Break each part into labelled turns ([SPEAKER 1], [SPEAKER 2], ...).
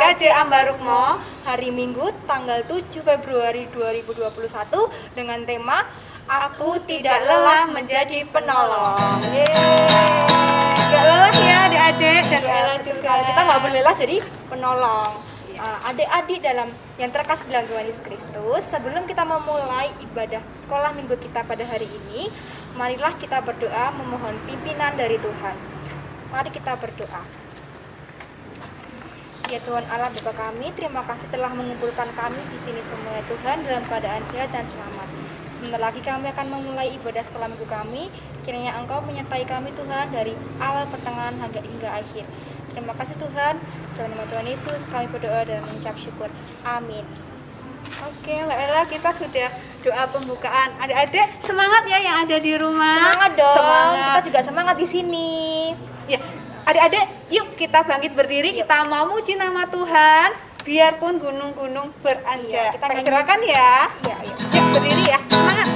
[SPEAKER 1] GKJ Ambarukmo
[SPEAKER 2] hari Minggu tanggal 7 Februari 2021 dengan tema Aku Tidak Lelah Menjadi Penolong.
[SPEAKER 1] Gak lelah ya adik-adik dan
[SPEAKER 2] Ya,
[SPEAKER 1] Ella juga.
[SPEAKER 2] kita nggak boleh lelah jadi penolong. Adik-adik dalam yang terkasih dalam Tuhan Yesus Kristus, sebelum kita memulai ibadah sekolah minggu kita pada hari ini, marilah kita berdoa memohon pimpinan dari Tuhan. Mari kita berdoa. Ya Tuhan Allah Bapa kami, terima kasih telah mengumpulkan kami di sini semua ya Tuhan dalam keadaan sehat dan selamat. Sebentar lagi kami akan memulai ibadah sekolah minggu kami. Kiranya Engkau menyertai kami Tuhan dari awal pertengahan hingga akhir. Terima kasih Tuhan. Dalam nama Tuhan Yesus kami berdoa dan mengucap syukur. Amin.
[SPEAKER 1] Oke, Mbak Ella, kita sudah doa pembukaan. Adik-adik semangat ya yang ada di rumah.
[SPEAKER 2] Semangat dong.
[SPEAKER 1] Semangat.
[SPEAKER 2] Kita juga semangat di sini.
[SPEAKER 1] Ya, adik-adik, yuk kita bangkit berdiri.
[SPEAKER 2] Yuk.
[SPEAKER 1] Kita mau muji nama Tuhan. Biarpun gunung-gunung beranjak.
[SPEAKER 2] Iya, kita
[SPEAKER 1] Pakai
[SPEAKER 2] nyanyi.
[SPEAKER 1] gerakan ya.
[SPEAKER 2] Iya, iya.
[SPEAKER 1] Yuk berdiri ya. Semangat.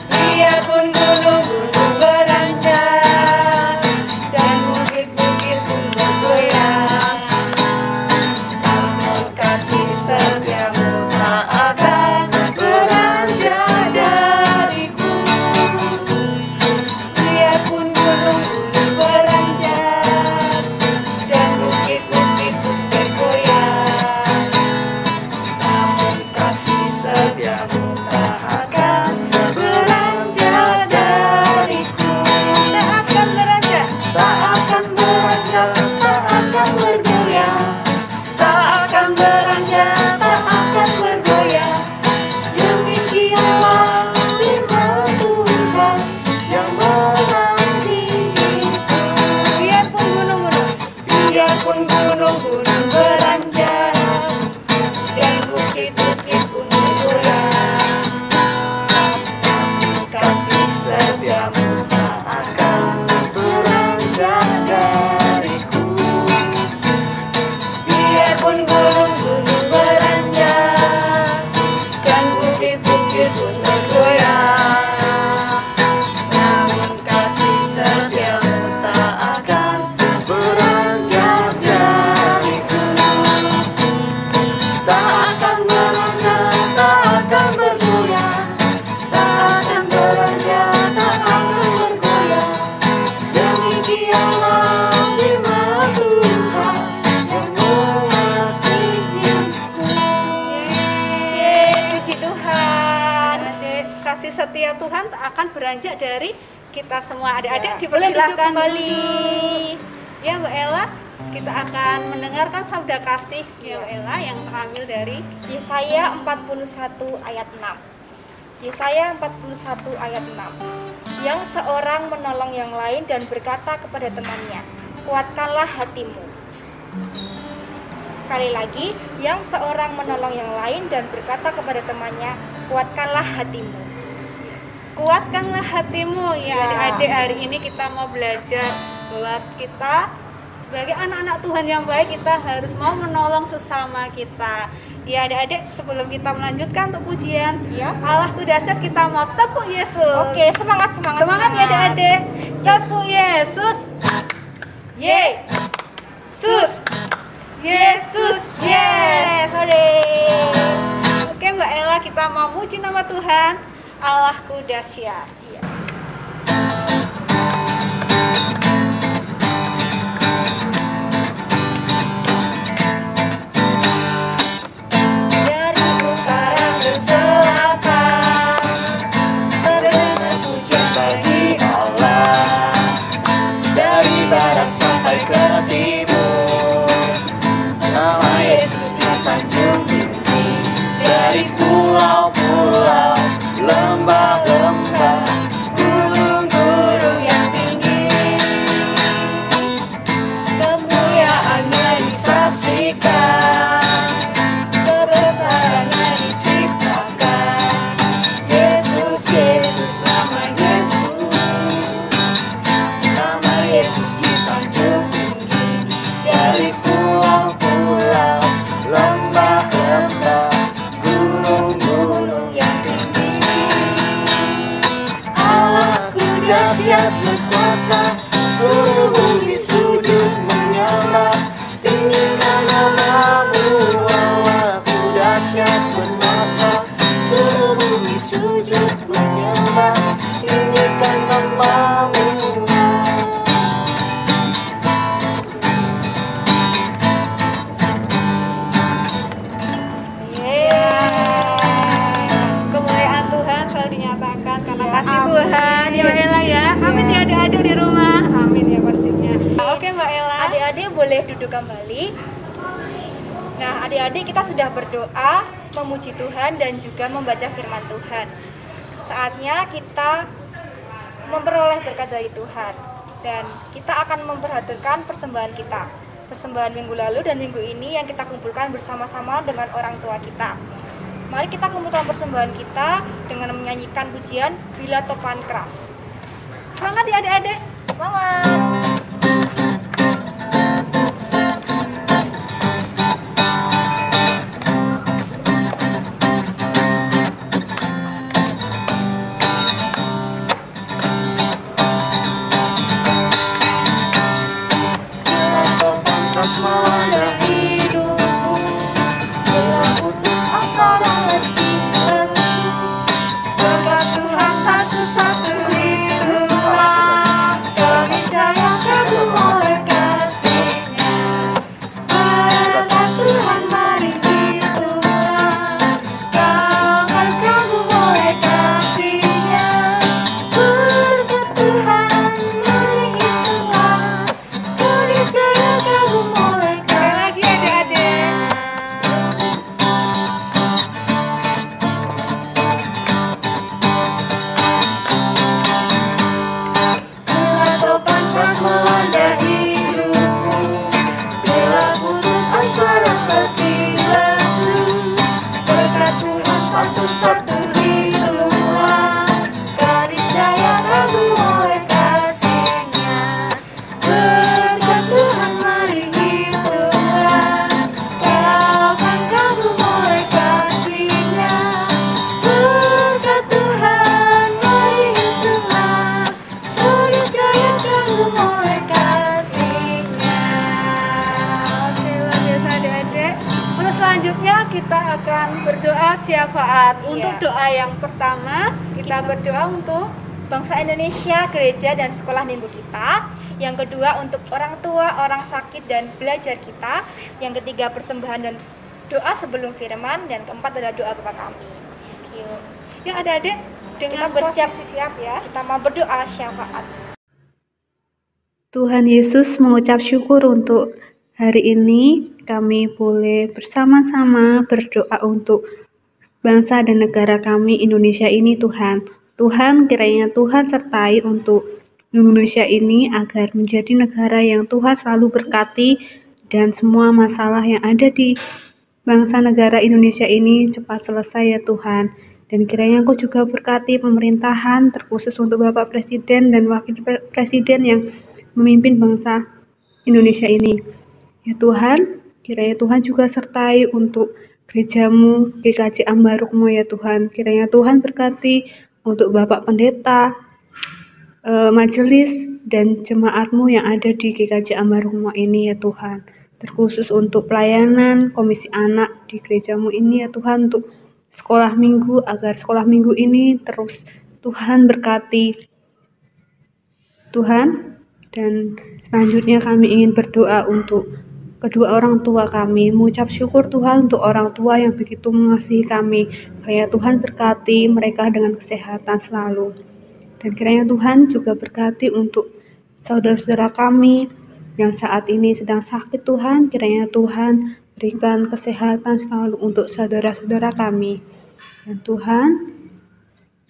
[SPEAKER 1] Biarpun gunung-gunung beranjak dan bukit-bukit pun bergoyang, namun kasih setiamu tak akan beranjak dariku. Biarpun gunung-gunung beranjak dan bukit-bukit pun bergoyang, namun kasih setiamu tak akan beranjak dariku. Tak akan beranjak, tak akan beranjak, tak akan bergoyang, tak akan beranjak, tak akan bergoyang. Demikianlah firman Tuhan yang mengasihiku. Biarpun gunung-gunung beranjak dan bukit-bukit pun bergoyang, kasih setiamu tak akan beranjak dariku. Biarpun gunung-gunung beranjak dan bukit-bukit pun bergoyang, namun kasih setiamu tak akan beranjak dariku. Tak akan beranjak, tak akan bergoyang, tak akan beranjak, tak akan bergoyang. Demikianlah firman Tuhan yang mengasihiku.
[SPEAKER 2] Yeay, puji Tuhan.
[SPEAKER 1] Adik, kasih setia Tuhan tak akan beranjak dari kita semua. Adik-adik
[SPEAKER 2] Ya, boleh duduk
[SPEAKER 1] dipersilakan
[SPEAKER 2] kembali.
[SPEAKER 1] duduk. Ya Mbak Ella, kita akan mendengarkan sabda kasih ya Mbak Ella yang terambil dari
[SPEAKER 2] Yesaya 41 ayat 6. Yesaya 41 ayat 6. Yang seorang menolong yang lain dan berkata kepada temannya, kuatkanlah hatimu. Sekali lagi, yang seorang menolong yang lain dan berkata kepada temannya, kuatkanlah hatimu.
[SPEAKER 1] kuatkanlah hatimu ya
[SPEAKER 2] Ya.
[SPEAKER 1] adik-adik. Hari ini kita mau belajar bahwa kita sebagai anak-anak Tuhan yang baik, kita harus mau menolong sesama kita. Ya adik-adik, sebelum kita melanjutkan untuk pujian
[SPEAKER 2] Ya.
[SPEAKER 1] Allahku dahsyat, kita mau tepuk Yesus.
[SPEAKER 2] Oke, semangat.
[SPEAKER 1] Semangat ya adik-adik. Tepuk Yesus. Yesus. Yesus. Yes.
[SPEAKER 2] Hore.
[SPEAKER 1] Oke Mbak Ella, kita mau muji nama Tuhan. Allahku dahsyat.
[SPEAKER 2] Iya. Dari utara ke selatan terdengar pujian bagi Allah.
[SPEAKER 3] Dari barat sampai ke timur, nama Yesus disanjung tinggi. Dari pulau-pulau, lembah-lembah, gunung-gunung yang tinggi, kemuliaannya disaksikan, kebesarannya diciptakan. Yesus, Yesus, nama Yesus, nama Yesus disanjung tinggi. Dari pulau-pulau, dahsyat berkuasa, seluruh bumi sujud menyembah. Tinggikan namamu Allah, Ku dahsyat berkuasa, seluruh bumi sujud menyembah. Tinggikan namamu.
[SPEAKER 1] Kemuliaan Tuhan selalu dinyatakan karena kasih Tuhan ya Mbak Ella ya. Amin ya adik-adik di rumah. Amin ya pastinya. Oke Mbak Ella.
[SPEAKER 2] Adik-adik boleh duduk kembali. Nah, adik-adik kita sudah berdoa, memuji Tuhan dan juga membaca firman Tuhan. Saatnya kita memperoleh berkat dari Tuhan. Dan kita akan memperhatikan persembahan kita. Persembahan minggu lalu dan minggu ini yang kita kumpulkan bersama-sama dengan orang tua kita. Mari kita kumpulkan persembahan kita dengan menyanyikan pujian Bila Topan Keras.
[SPEAKER 1] Semangat ya adik-adik.
[SPEAKER 2] Semangat!
[SPEAKER 3] Melanda hidupku, bila putus asa dan letih lesu, berkat Tuhan satu-satu itulah keniscayaan kagum oleh kasih-Nya. Berkat Tuhan mari itulah kau akan kagum oleh kasih-Nya. Berkat Tuhan mari itulah keniscayaan kagum oleh
[SPEAKER 1] Lagi adik-adik.
[SPEAKER 3] Bila topan keras melanda hidupku, bila putus asa dan letih lesu, berkat Tuhan satu-satu itulah keniscayaan kagum oleh kasih-Nya. Berkat Tuhan mari itulah kau akan kagum oleh kasih-Nya. Berkat Tuhan mari itulah keniscayaan kagum oleh kasih-Nya.
[SPEAKER 1] Oke, luar biasa adik-adik. Untuk selanjutnya kita akan berdoa syafaat. Untuk doa yang pertama, kita berdoa untuk
[SPEAKER 2] Bangsa Indonesia, gereja dan sekolah minggu kita. Yang kedua untuk orang tua, orang sakit dan belajar kita. Yang ketiga persembahan dan doa sebelum firman. Dan keempat adalah doa Bapa kami. Yuk,
[SPEAKER 1] ya adik-adik dengan
[SPEAKER 2] kita bersiap
[SPEAKER 1] posisi siap ya.
[SPEAKER 2] Kita mau berdoa syafaat.
[SPEAKER 1] Tuhan Yesus mengucap syukur untuk hari ini kami boleh bersama-sama berdoa untuk bangsa dan negara kami Indonesia ini Tuhan. Tuhan kiranya Tuhan sertai untuk Indonesia ini agar menjadi negara yang Tuhan selalu berkati dan semua masalah yang ada di bangsa negara Indonesia ini cepat selesai ya Tuhan. Dan kiranya Engkau juga berkati pemerintahan terkhusus untuk Bapak Presiden dan Wakil Presiden yang memimpin bangsa Indonesia ini. Ya Tuhan, kiranya Tuhan juga sertai untuk gerejamu GKJ Ambarukmo ya Tuhan. Kiranya Tuhan berkati untuk Bapak Pendeta, majelis dan jemaatmu yang ada di GKJ Ambarukmo ini ya Tuhan. Terkhusus untuk pelayanan komisi anak di gerejamu ini ya Tuhan, untuk sekolah minggu, agar sekolah minggu ini terus Tuhan berkati Tuhan. Dan selanjutnya kami ingin berdoa untuk kedua orang tua kami, mengucap syukur Tuhan untuk orang tua yang begitu mengasihi kami. Kiranya Tuhan berkati mereka dengan kesehatan selalu. Dan kiranya Tuhan juga berkati untuk saudara-saudara kami yang saat ini sedang sakit Tuhan. Kiranya Tuhan berikan kesehatan selalu untuk saudara-saudara kami. Dan Tuhan,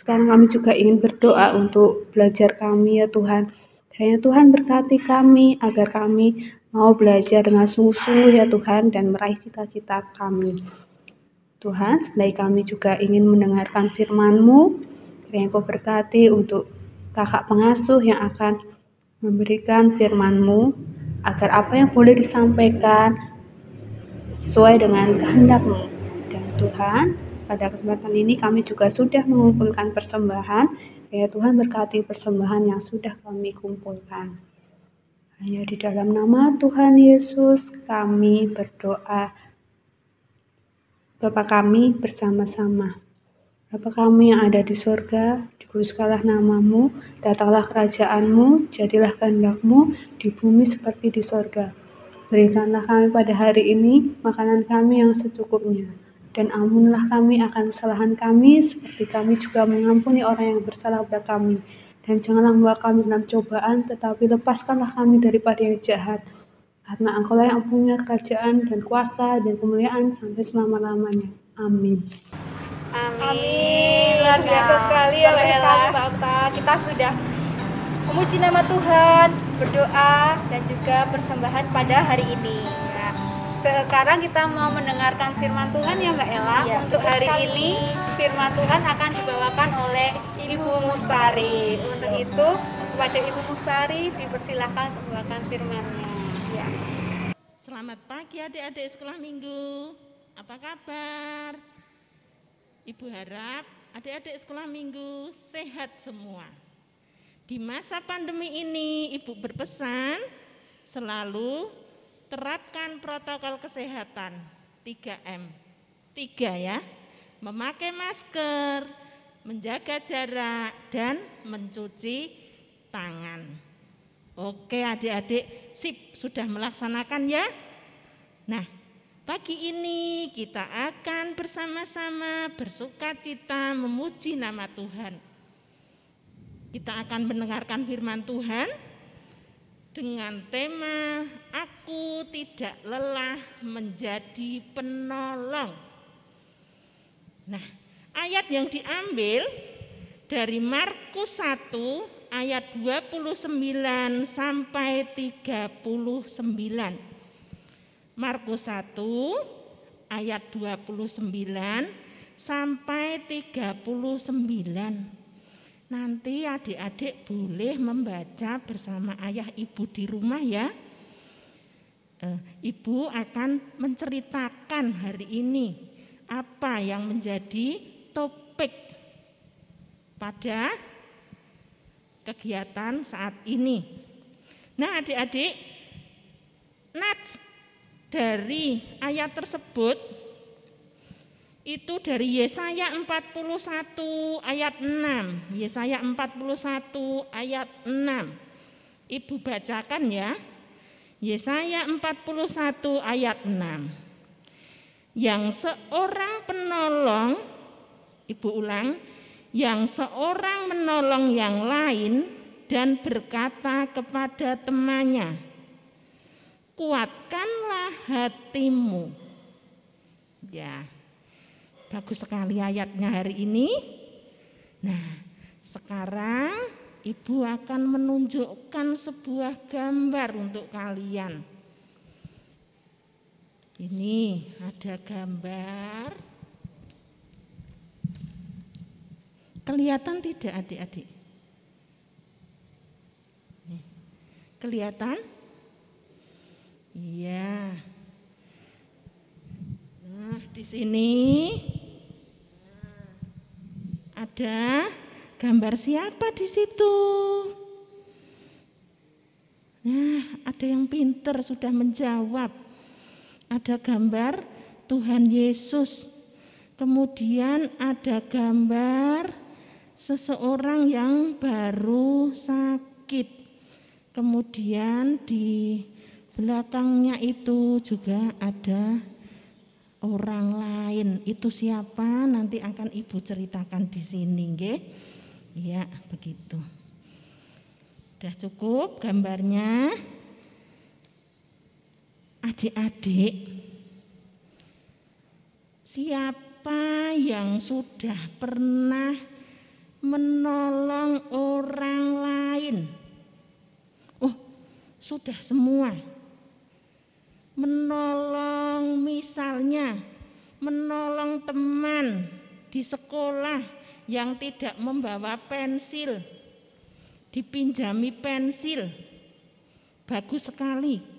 [SPEAKER 1] sekarang kami juga ingin berdoa untuk belajar kami ya Tuhan. Kiranya Tuhan berkati kami agar kami mau belajar dengan sungguh-sungguh ya Tuhan dan meraih cita-cita kami. Tuhan, sebenarnya kami juga ingin mendengarkan firman-Mu. Kiranya Kau berkati untuk kakak pengasuh yang akan memberikan firman-Mu, agar apa yang boleh disampaikan sesuai dengan kehendak-Mu. Dan Tuhan, pada kesempatan ini kami juga sudah mengumpulkan persembahan. Ya Tuhan berkati persembahan yang sudah kami kumpulkan. Hanya di dalam nama Tuhan Yesus kami berdoa. Bapa kami bersama-sama. Bapa kami yang ada di surga, dikuduskanlah namamu, datanglah kerajaanmu, jadilah kehendak-mu di bumi seperti di surga. Berikanlah kami pada hari ini makanan kami yang secukupnya, dan ampunilah kami akan kesalahan kami, seperti kami juga mengampuni orang yang bersalah kepada kami. Dan janganlah membawa kami dalam cobaan, tetapi lepaskanlah kami daripada yang jahat. Karena Engkaulah yang punya kerajaan dan kuasa dan kemuliaan sampai selama-lamanya. Amin.
[SPEAKER 2] Amin.
[SPEAKER 1] Luar biasa sekali ya,
[SPEAKER 2] luar
[SPEAKER 1] Mbak
[SPEAKER 2] biasa
[SPEAKER 1] Ella.
[SPEAKER 2] sekali, Mbak Okta. Kita sudah memuji nama Tuhan, berdoa, dan juga persembahan pada hari ini.
[SPEAKER 1] Nah, sekarang kita mau mendengarkan firman Tuhan ya Mbak Ella.
[SPEAKER 2] Ya,
[SPEAKER 1] Untuk
[SPEAKER 2] betul
[SPEAKER 1] hari
[SPEAKER 2] sekali.
[SPEAKER 1] ini firman Tuhan akan dibawakan oleh Ibu Mustari. Untuk itu kepada Ibu Mustari dipersilahkan untuk membawakan firman-Nya. Ya.
[SPEAKER 4] Selamat pagi adik-adik sekolah minggu. Apa kabar? Ibu harap adik-adik sekolah minggu sehat semua. Di masa pandemi ini Ibu berpesan selalu terapkan protokol kesehatan 3M. 3 ya. Memakai masker, menjaga jarak, dan mencuci tangan. Oke adik-adik, sip, sudah melaksanakan ya? Nah, pagi ini kita akan bersama-sama bersukacita memuji nama Tuhan. Kita akan mendengarkan firman Tuhan dengan tema Aku tidak lelah menjadi penolong. Nah, ayat yang diambil dari Markus 1 ayat 29 sampai 39. Markus 1 ayat 29 sampai 39. Nanti adik-adik boleh membaca bersama ayah ibu di rumah ya. Ibu akan menceritakan hari ini apa yang menjadi topik pada kegiatan saat ini. Nah adik-adik, nats dari ayat tersebut itu dari Yesaya 41 ayat 6. Yesaya 41 ayat 6. Ibu bacakan ya. Yesaya 41 ayat 6. Yang seorang penolong, Ibu ulang, yang seorang menolong yang lain dan berkata kepada temannya, kuatkanlah hatimu. Ya, bagus sekali ayatnya hari ini. Nah, sekarang Ibu akan menunjukkan sebuah gambar untuk kalian. Ini ada gambar. Kelihatan tidak adik-adik? Nih, kelihatan? Iya. Nah, di sini ada gambar siapa di situ? Nah, ada yang pinter sudah menjawab. Ada gambar Tuhan Yesus. Kemudian ada gambar seseorang yang baru sakit. Kemudian di belakangnya itu juga ada orang lain. Itu siapa? Nanti akan Ibu ceritakan di sini, nggih. Ya, begitu. Sudah cukup gambarnya. Adik-adik, siapa yang sudah pernah menolong orang lain? Oh, sudah semua. Menolong misalnya, menolong teman di sekolah yang tidak membawa pensil, dipinjami pensil. Bagus sekali.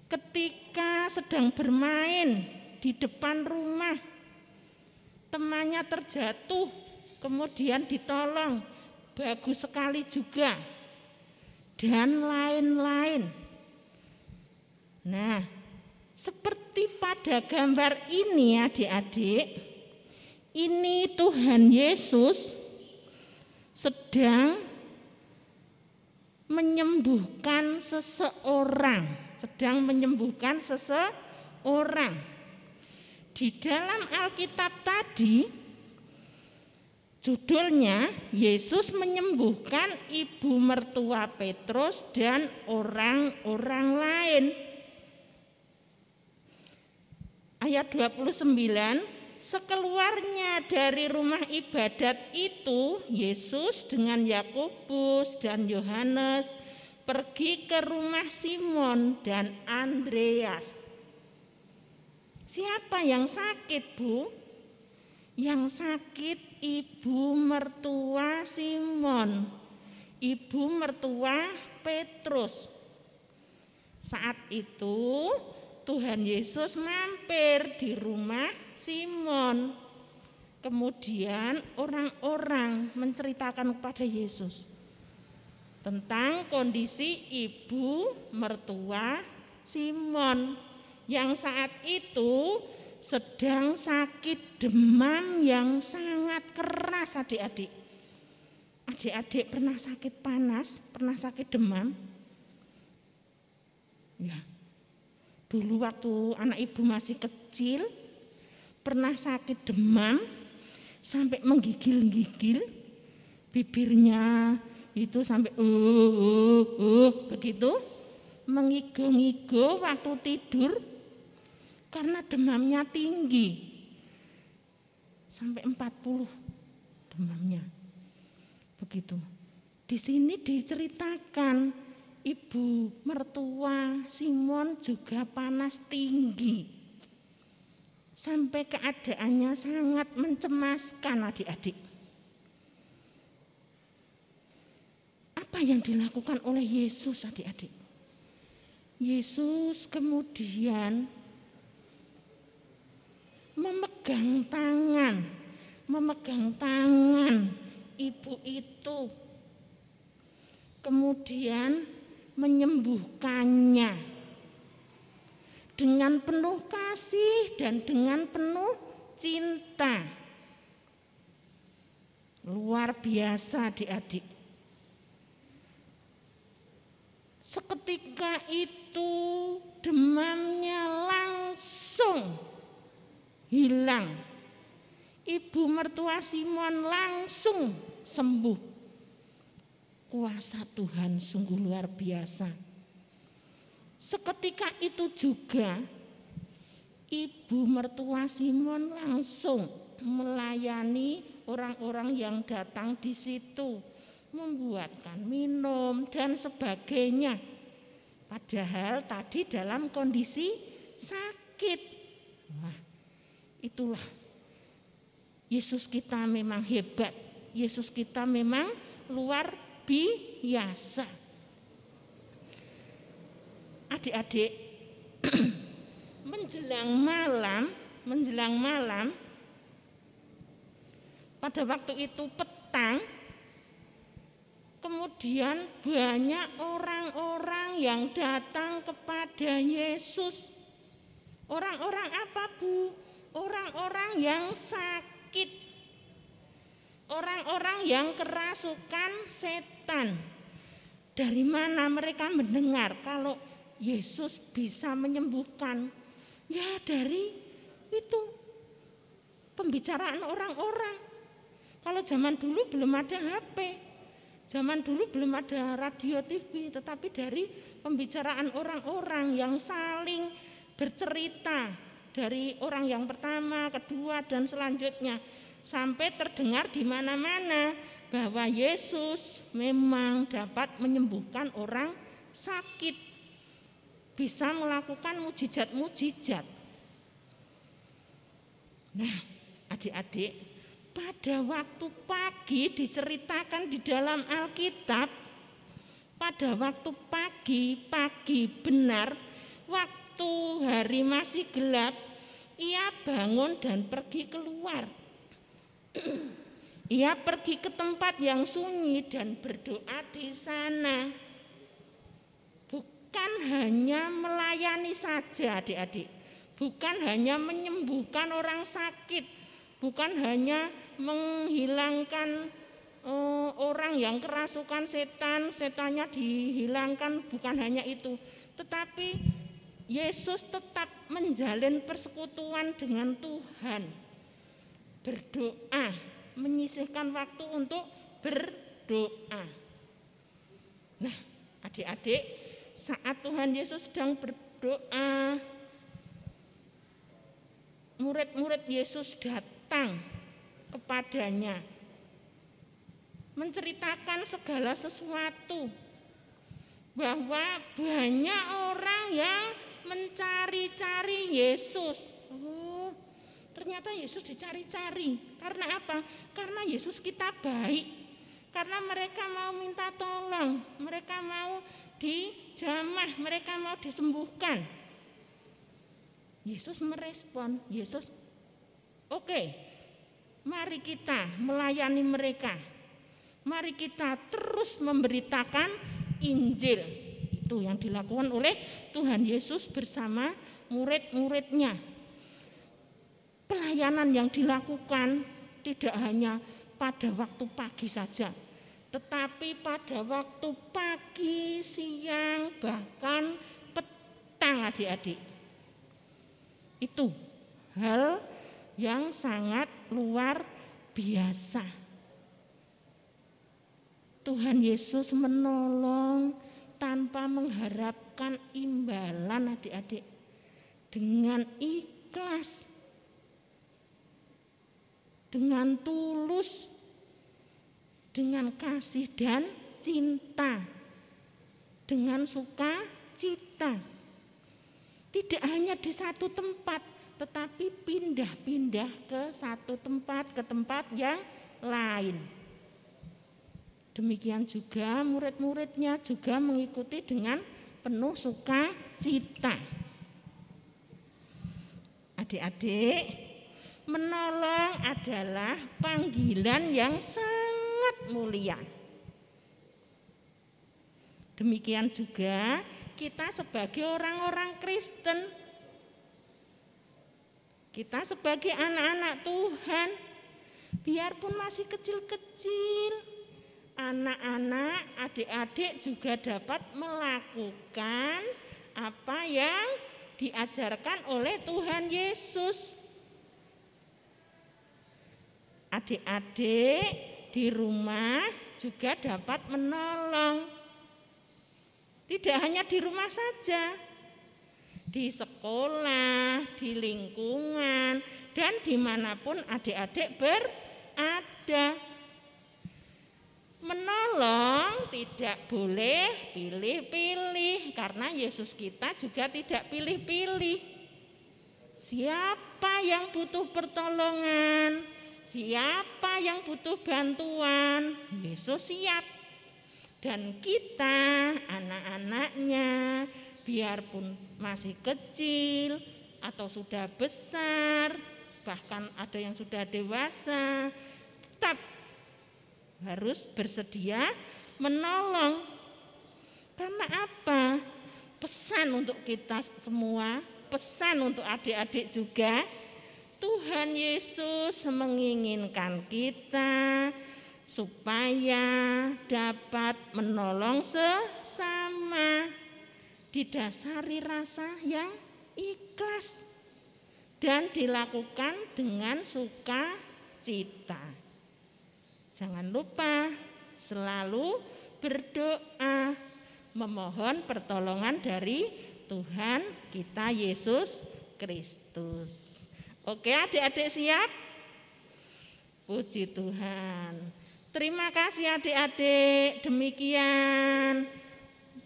[SPEAKER 4] Ketika sedang bermain di depan rumah, temannya terjatuh, kemudian ditolong, bagus sekali juga, dan lain-lain. Nah, seperti pada gambar ini adik-adik, ini Tuhan Yesus sedang menyembuhkan seseorang, Di dalam Alkitab tadi, judulnya Yesus menyembuhkan ibu mertua Petrus dan orang-orang lain. Ayat 29, sekeluarnya dari rumah ibadat itu, Yesus dengan Yakobus dan Yohanes pergi ke rumah Simon dan Andreas. Siapa yang sakit, Bu? Yang sakit ibu mertua Simon, ibu mertua Petrus. Saat itu Tuhan Yesus mampir di rumah Simon. Kemudian orang-orang menceritakan kepada Yesus tentang kondisi ibu mertua Simon yang saat itu sedang sakit demam yang sangat keras, adik-adik. Adik-adik pernah sakit panas, pernah sakit demam? Ya. Dulu waktu anak ibu masih kecil, pernah sakit demam sampai menggigil-gigil, bibirnya itu sampai begitu, mengigo-ngigo waktu tidur karena demamnya tinggi, sampai 40 demamnya. Begitu. Di sini diceritakan ibu mertua Simon juga panas tinggi. Sampai keadaannya sangat mencemaskan, adik-adik. Apa yang dilakukan oleh Yesus, adik-adik? Yesus kemudian memegang tangan ibu itu, kemudian menyembuhkannya dengan penuh kasih dan dengan penuh cinta. Luar biasa, adik-adik. Seketika itu demamnya langsung hilang. Ibu mertua Simon langsung sembuh. Kuasa Tuhan sungguh luar biasa. Seketika itu juga ibu mertua Simon langsung melayani orang-orang yang datang di situ, membuatkan minum dan sebagainya. Padahal tadi dalam kondisi sakit. Wah, itulah Yesus kita memang hebat. Yesus kita memang luar biasa. Adik-adik, menjelang malam, pada waktu itu petang, kemudian banyak orang-orang yang datang kepada Yesus. Orang-orang apa, Bu? Orang-orang yang sakit, orang-orang yang kerasukan setan. Dari mana mereka mendengar kalau Yesus bisa menyembuhkan? Ya dari itu pembicaraan orang-orang. Kalau zaman dulu belum ada HP, zaman dulu belum ada radio TV, tetapi dari pembicaraan orang-orang yang saling bercerita, dari orang yang pertama, kedua, dan selanjutnya, sampai terdengar di mana-mana bahwa Yesus memang dapat menyembuhkan orang sakit, bisa melakukan mujizat-mujizat. Nah, adik-adik, pada waktu pagi diceritakan di dalam Alkitab, pada waktu pagi benar, waktu hari masih gelap, ia bangun dan pergi keluar. Ia pergi ke tempat yang sunyi dan berdoa di sana. Bukan hanya melayani saja adik-adik, bukan hanya menyembuhkan orang sakit, bukan hanya menghilangkan orang yang kerasukan setan, setannya dihilangkan, bukan hanya itu. Tetapi Yesus tetap menjalin persekutuan dengan Tuhan. Berdoa, menyisihkan waktu untuk berdoa. Nah, adik-adik, saat Tuhan Yesus sedang berdoa, murid-murid Yesus datang kepadanya, menceritakan segala sesuatu, bahwa banyak orang yang mencari-cari Yesus. Oh, ternyata Yesus dicari-cari. Karena apa? Karena Yesus kita baik. Karena mereka mau minta tolong, mereka mau dijamah, mereka mau disembuhkan. Yesus merespon, Yesus oke, mari kita melayani mereka. Mari kita terus memberitakan Injil. Itu yang dilakukan oleh Tuhan Yesus bersama murid-muridnya. Pelayanan yang dilakukan tidak hanya pada waktu pagi saja, tetapi pada waktu pagi, siang, bahkan petang adik-adik. Itu hal yang sangat luar biasa. Tuhan Yesus menolong tanpa mengharapkan imbalan adik-adik, dengan ikhlas, dengan tulus, dengan kasih dan cinta, dengan sukacita. Tidak hanya di satu tempat, tetapi pindah-pindah ke satu tempat, ke tempat yang lain. Demikian juga murid-muridnya juga mengikuti dengan penuh sukacita. Adik-adik, menolong adalah panggilan yang sangat mulia. Demikian juga kita sebagai orang-orang Kristen, kita sebagai anak-anak Tuhan, biarpun masih kecil-kecil, anak-anak, adik-adik juga dapat melakukan apa yang diajarkan oleh Tuhan Yesus. Adik-adik di rumah juga dapat menolong. Tidak hanya di rumah saja, di sekolah, di lingkungan, dan dimanapun adik-adik berada. Menolong tidak boleh pilih-pilih, karena Yesus kita juga tidak pilih-pilih. Siapa yang butuh pertolongan, siapa yang butuh bantuan, Yesus siap. Dan kita anak-anaknya, biarpun masih kecil atau sudah besar, bahkan ada yang sudah dewasa, tetap harus bersedia menolong. Karena apa? Pesan untuk kita semua, pesan untuk adik-adik juga, Tuhan Yesus menginginkan kita supaya dapat menolong sesama, didasari rasa yang ikhlas dan dilakukan dengan sukacita. Jangan lupa selalu berdoa, memohon pertolongan dari Tuhan kita Yesus Kristus. Oke, adik-adik siap? Puji Tuhan. Terima kasih adik-adik. Demikian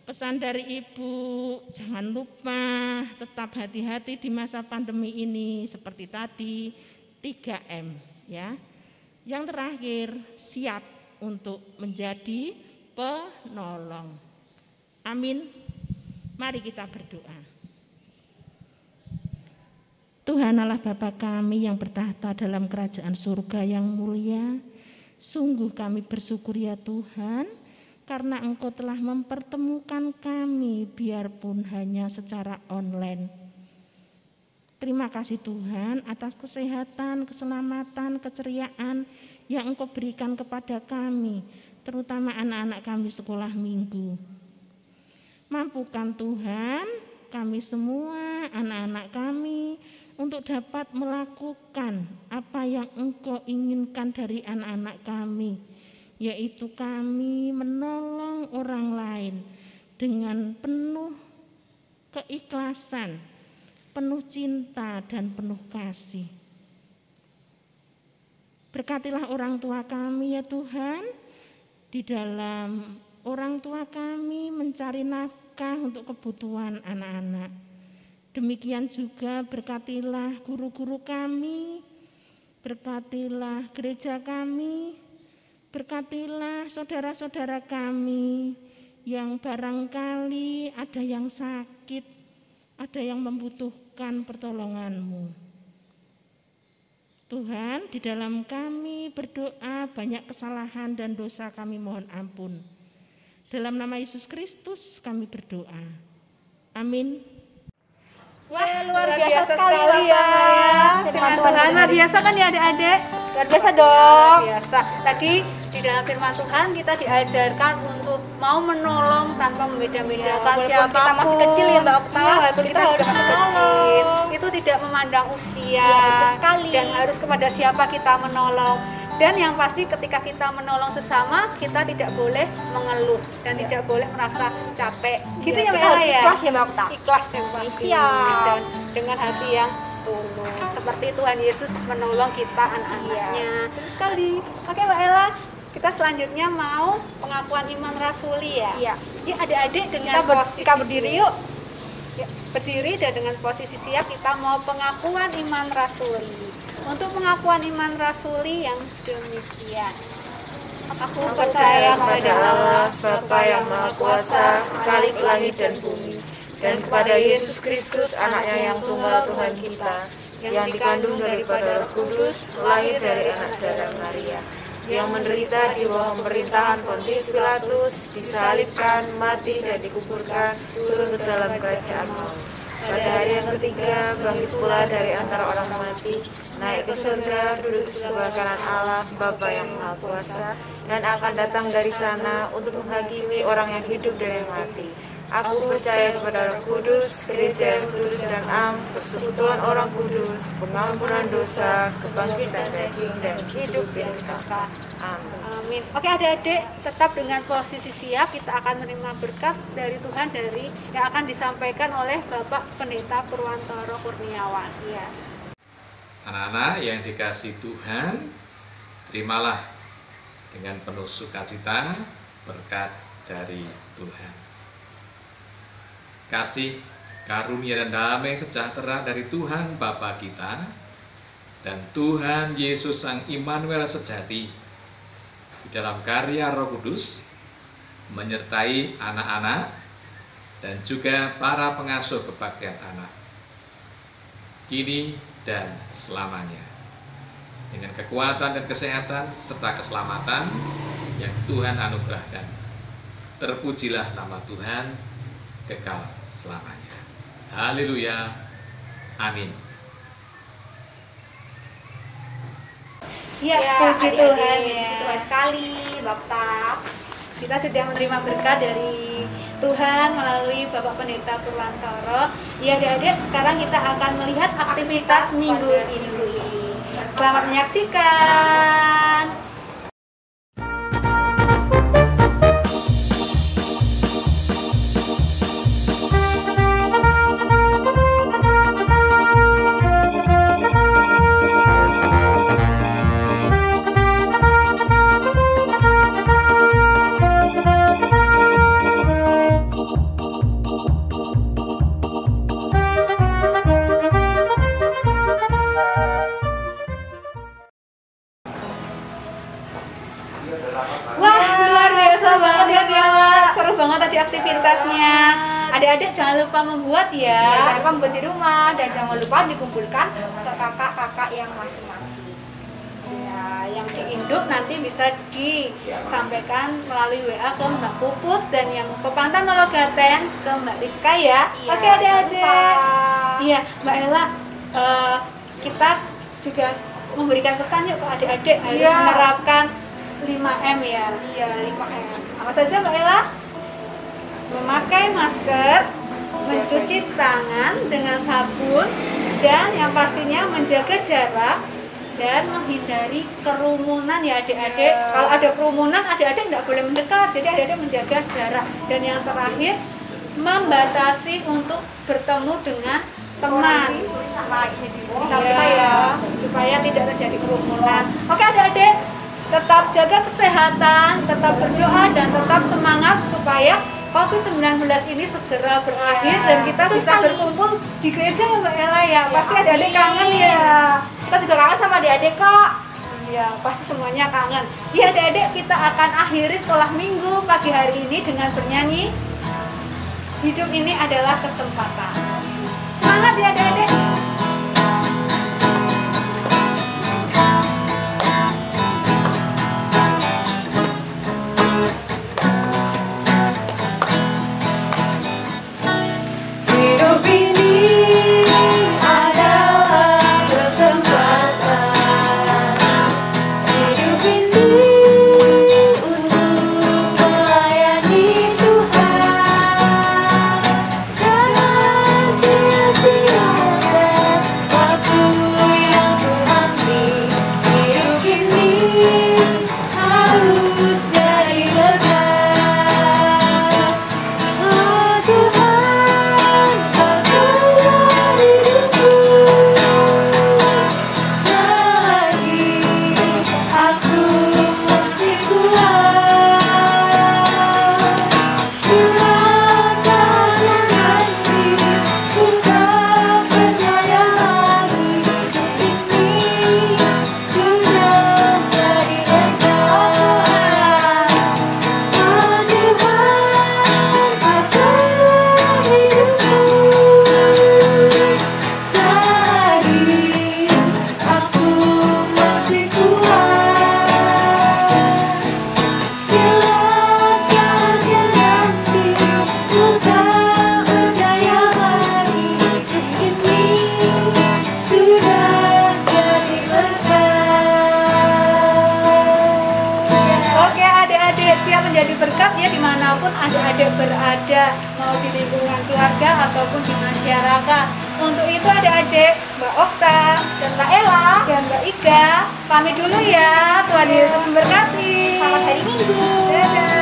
[SPEAKER 4] pesan dari Ibu. Jangan lupa tetap hati-hati di masa pandemi ini, seperti tadi 3M ya. Yang terakhir, siap untuk menjadi penolong. Amin. Mari kita berdoa. Tuhan Allah Bapa kami yang bertahta dalam kerajaan surga yang mulia, Sungguh kami bersyukur ya Tuhan, karena Engkau telah mempertemukan kami biarpun hanya secara online. Terima kasih Tuhan atas kesehatan, keselamatan, keceriaan yang Engkau berikan kepada kami, terutama anak-anak kami sekolah minggu. Mampukan Tuhan kami semua, anak-anak kami, untuk dapat melakukan apa yang Engkau inginkan dari anak-anak kami, yaitu kami menolong orang lain dengan penuh keikhlasan, penuh cinta dan penuh kasih. Berkatilah orang tua kami ya Tuhan, di dalam orang tua kami mencari nafkah untuk kebutuhan anak-anak. Demikian juga berkatilah guru-guru kami, berkatilah gereja kami, berkatilah saudara-saudara kami yang barangkali ada yang sakit, ada yang membutuhkan pertolongan-Mu. Tuhan, di dalam kami berdoa banyak kesalahan dan dosa kami mohon ampun. Dalam nama Yesus Kristus kami berdoa. Amin.
[SPEAKER 2] Wah, luar biasa sekali ya.
[SPEAKER 1] Firman Tuhan luar biasa kan ya adik-adik?
[SPEAKER 2] Luar biasa dong.
[SPEAKER 1] Luar biasa. Tadi di dalam firman Tuhan kita diajarkan untuk mau menolong tanpa membeda-bedakan siapapun.
[SPEAKER 2] Kita masih kecil ya Mbak Okta.
[SPEAKER 1] Iya, walaupun kita
[SPEAKER 2] harus
[SPEAKER 1] juga masih kecil. Itu tidak memandang usia.
[SPEAKER 2] Ya, betul sekali.
[SPEAKER 1] Dan harus kepada siapa kita menolong. Dan yang pasti ketika kita menolong sesama, kita tidak boleh mengeluh dan tidak boleh merasa capek. Gitu ya Mbak
[SPEAKER 2] Kita harus
[SPEAKER 1] Ella ya?
[SPEAKER 2] ikhlas ya Mbak Okta.
[SPEAKER 1] Ikhlas yang pasti.
[SPEAKER 2] Siap.
[SPEAKER 1] Dan dengan hati yang tulus. Seperti Tuhan Yesus menolong kita anak-anaknya. Terus sekali. Oke Mbak Ella, kita selanjutnya mau pengakuan iman rasuli ya.
[SPEAKER 2] Iya.
[SPEAKER 1] Jadi adik-adik dengan
[SPEAKER 2] Kita berdiri yuk.
[SPEAKER 1] Ya, berdiri dan dengan posisi siap kita mau pengakuan iman rasuli. Untuk pengakuan iman rasuli yang demikian. Aku percaya kepada Allah,
[SPEAKER 3] Bapa yang Maha Kuasa, Khalik langit dan bumi, dan kepada Yesus Kristus, Anaknya yang tunggal Tuhan kita, yang dikandung daripada Roh Kudus, lahir dari anak darah Maria, yang menderita di bawah pemerintahan Pontius Pilatus, disalibkan, mati dan dikuburkan, turun ke dalam kerajaan maut. Pada hari yang ketiga, bangkit pula dari antara orang mati, naik ke surga, duduk di sebelah kanan Allah, Bapa yang Maha Kuasa, dan akan datang dari sana untuk menghakimi orang yang hidup dan yang mati. Aku percaya kepada Roh Kudus, gereja yang kudus dan am, persekutuan orang kudus, pengampunan dosa, kebangkitan daging, dan hidup yang kekal. Amin.
[SPEAKER 1] Amin. Oke adik-adik, tetap dengan posisi siap kita akan menerima berkat dari Tuhan dari yang akan disampaikan oleh Bapak Pendeta Purwantoro Kurniawan. Ya.
[SPEAKER 5] Anak-anak yang dikasihi Tuhan, terimalah dengan penuh sukacita berkat dari Tuhan. Kasih, karunia dan damai sejahtera dari Tuhan Bapa kita dan Tuhan Yesus Sang Immanuel sejati di dalam karya Roh Kudus menyertai anak-anak dan juga para pengasuh kebaktian anak kini dan selamanya, dengan kekuatan dan kesehatan serta keselamatan yang Tuhan anugerahkan. Terpujilah nama Tuhan kekal selamanya. Haleluya. Amin.
[SPEAKER 1] Ya, puji
[SPEAKER 2] adik-adik,
[SPEAKER 1] Tuhan ya.
[SPEAKER 2] Puji Tuhan sekali, Bapak.
[SPEAKER 1] Kita sudah menerima berkat dari Tuhan melalui Bapak Pendeta Purwantoro. Ya adik-adik, sekarang kita akan melihat aktivitas minggu ini. Selamat menyaksikan. Wah, luar biasa banget ya, seru banget tadi aktivitasnya. Adik-adik jangan lupa membuat
[SPEAKER 2] Ya,
[SPEAKER 1] ya.
[SPEAKER 2] jangan lupa membuat di rumah dan jangan lupa dikumpulkan ke kakak-kakak yang masing-masing.
[SPEAKER 1] Ya, yang diinginkan hidup nanti bisa disampaikan melalui WA ke Mbak Puput dan yang Pepantan Nologaten ke Mbak Rizka ya.
[SPEAKER 2] Iya,
[SPEAKER 1] Oke adik-adik.
[SPEAKER 2] lupa.
[SPEAKER 1] Iya Mbak Ella, kita juga memberikan pesan yuk ke adik-adik harus
[SPEAKER 2] Iya.
[SPEAKER 1] menerapkan 5M ya.
[SPEAKER 2] Iya, 5M.
[SPEAKER 1] Apa saja Mbak Ella? Memakai masker, mencuci tangan dengan sabun, dan yang pastinya menjaga jarak dan menghindari kerumunan ya adik-adik.
[SPEAKER 2] Iya.
[SPEAKER 1] Kalau ada kerumunan, adik-adik tidak boleh mendekat, jadi adik-adik menjaga jarak. Dan yang terakhir, membatasi untuk bertemu dengan teman.
[SPEAKER 2] Ya.
[SPEAKER 1] Supaya tidak terjadi kerumunan. Oke adik-adik, tetap jaga kesehatan, tetap berdoa dan tetap semangat supaya COVID-19 ini segera berakhir dan kita bisa berkumpul di gereja ya Mbak Ella ya. Pasti adik-adik kangen ya.
[SPEAKER 2] Kita juga kangen sama adik-adik kok.
[SPEAKER 1] Iya, pasti semuanya kangen. Iya adik-adik, kita akan akhiri sekolah minggu pagi hari ini dengan bernyanyi Hidup Ini Adalah Kesempatan. Semangat ya adik-adik.
[SPEAKER 3] Hidup ini adalah kesempatan. Hidup ini untuk melayani Tuhan. Jangan sia-siakan waktu yang Tuhan beri. Hidup ini harus jadi berkat. Oh Tuhan, pakailah hidupku selagi aku masih kuat. Bila saatnya nanti ku tak berdaya lagi, hidup ini sudah jadi berkat. Oh Tuhan, pakailah hidupku selagi aku masih kuat. Bila saatnya nanti ku tak berdaya lagi, hidup ini sudah jadi berkat.
[SPEAKER 1] Oke adik-adik, siap menjadi berkat ya dimanapun adik-adik berada, mau di lingkungan keluarga ataupun di masyarakat. Untuk itu adik-adik, Mbak Okta dan Mbak Ella dan Mbak Ika pamit dulu ya. Tuhan Yesus memberkati.
[SPEAKER 2] Selamat hari Minggu.
[SPEAKER 1] Dadah.